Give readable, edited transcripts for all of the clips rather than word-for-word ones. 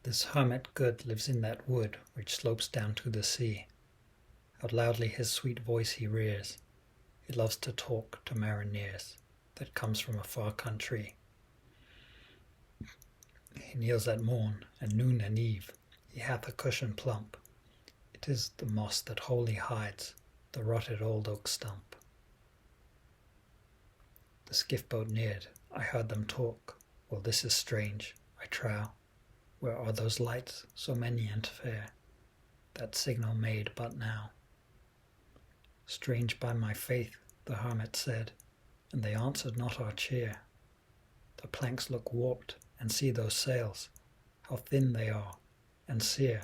This hermit good lives in that wood which slopes down to the sea. Out loudly his sweet voice he rears. He loves to talk to mariners that comes from a far country. He kneels at morn and noon and eve. He hath a cushion plump. It is the moss that wholly hides the rotted old oak stump. The skiff boat neared. I heard them talk. Well, this is strange, I trow. Where are those lights, so many and fair, that signal made but now? Strange by my faith, the hermit said, and they answered not our cheer. The planks look warped, and see those sails, how thin they are, and sere.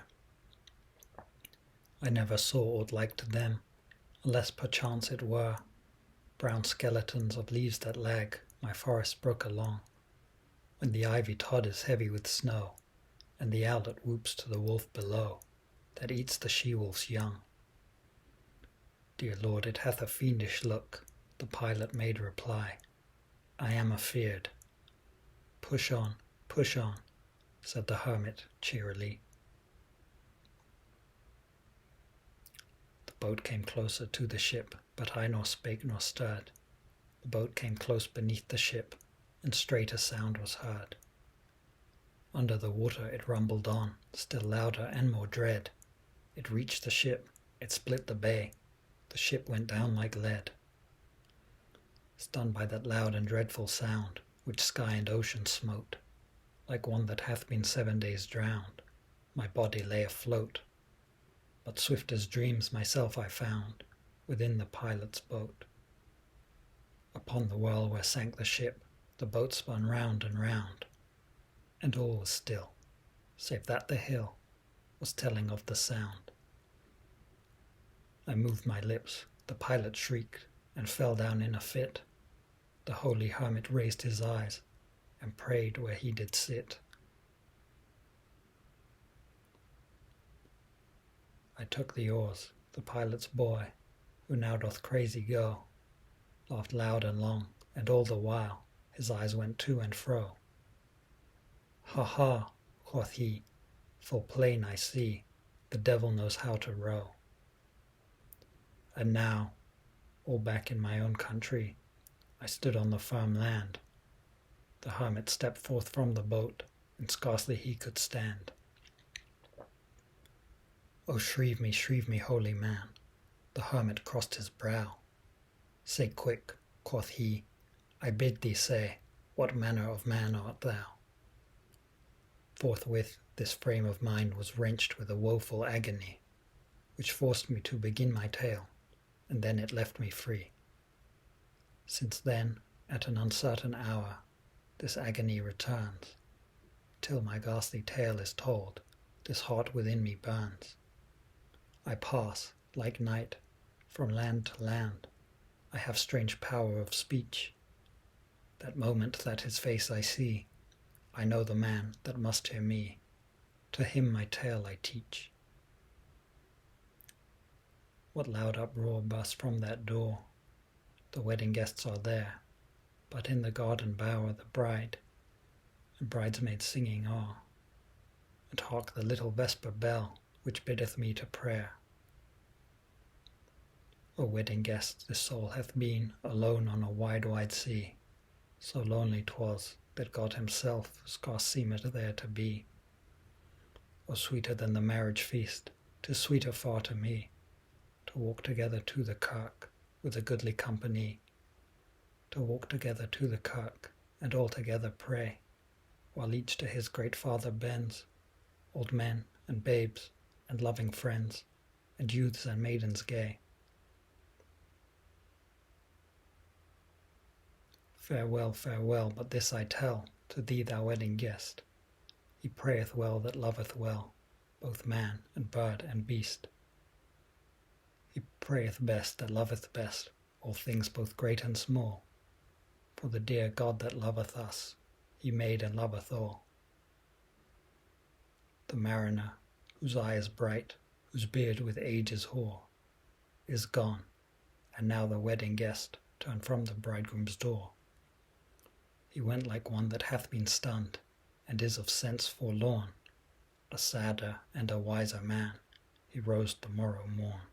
I never saw aught like to them, unless perchance it were brown skeletons of leaves that lag my forest brook along, when the ivy tod is heavy with snow, and the owlet whoops to the wolf below, that eats the she-wolf's young. Dear Lord, it hath a fiendish look, the pilot made reply. I am afeard. Push on, said the hermit cheerily. The boat came closer to the ship, but I nor spake nor stirred. The boat came close beneath the ship, and straight a sound was heard. Under the water it rumbled on, still louder and more dread. It reached the ship, it split the bay, the ship went down like lead. Stunned by that loud and dreadful sound, which sky and ocean smote, like one that hath been 7 days drowned, my body lay afloat. But swift as dreams myself I found, within the pilot's boat. Upon the whirl where sank the ship, the boat spun round and round, and all was still, save that the hill was telling of the sound. I moved my lips, the pilot shrieked, and fell down in a fit. The holy hermit raised his eyes, and prayed where he did sit. I took the oars, the pilot's boy, who now doth crazy go, laughed loud and long, and all the while his eyes went to and fro. Ha ha, quoth he, full plain I see, the devil knows how to row. And now, all back in my own country, I stood on the firm land. The hermit stepped forth from the boat, and scarcely he could stand. O shrieve me, holy man, the hermit crossed his brow. Say quick, quoth he, I bid thee say, what manner of man art thou? Forthwith this frame of mine was wrenched with a woeful agony, which forced me to begin my tale, and then it left me free. Since then, at an uncertain hour, this agony returns. Till my ghastly tale is told, this heart within me burns. I pass, like night, from land to land. I have strange power of speech. That moment that his face I see, I know the man that must hear me. To him my tale I teach. What loud uproar bursts from that door? The wedding guests are there, but in the garden bower the bride and bridesmaids singing are. And hark the little vesper bell, which biddeth me to prayer. O wedding guest, this soul hath been alone on a wide, wide sea. So lonely 'twas that God himself scarce seemed there to be. O sweeter than the marriage feast, 'tis sweeter far to me, to walk together to the kirk with a goodly company, to walk together to the kirk and all together pray, while each to his great Father bends, old men and babes and loving friends, and youths and maidens gay. Farewell, farewell, but this I tell to thee, thou wedding guest. He prayeth well that loveth well, both man and bird and beast. He prayeth best that loveth best all things both great and small, for the dear God that loveth us, he made and loveth all. The mariner, whose eye is bright, whose beard with age is hoar, is gone, and now the wedding guest turned from the bridegroom's door. He went like one that hath been stunned, and is of sense forlorn, a sadder and a wiser man, he rose the morrow morn.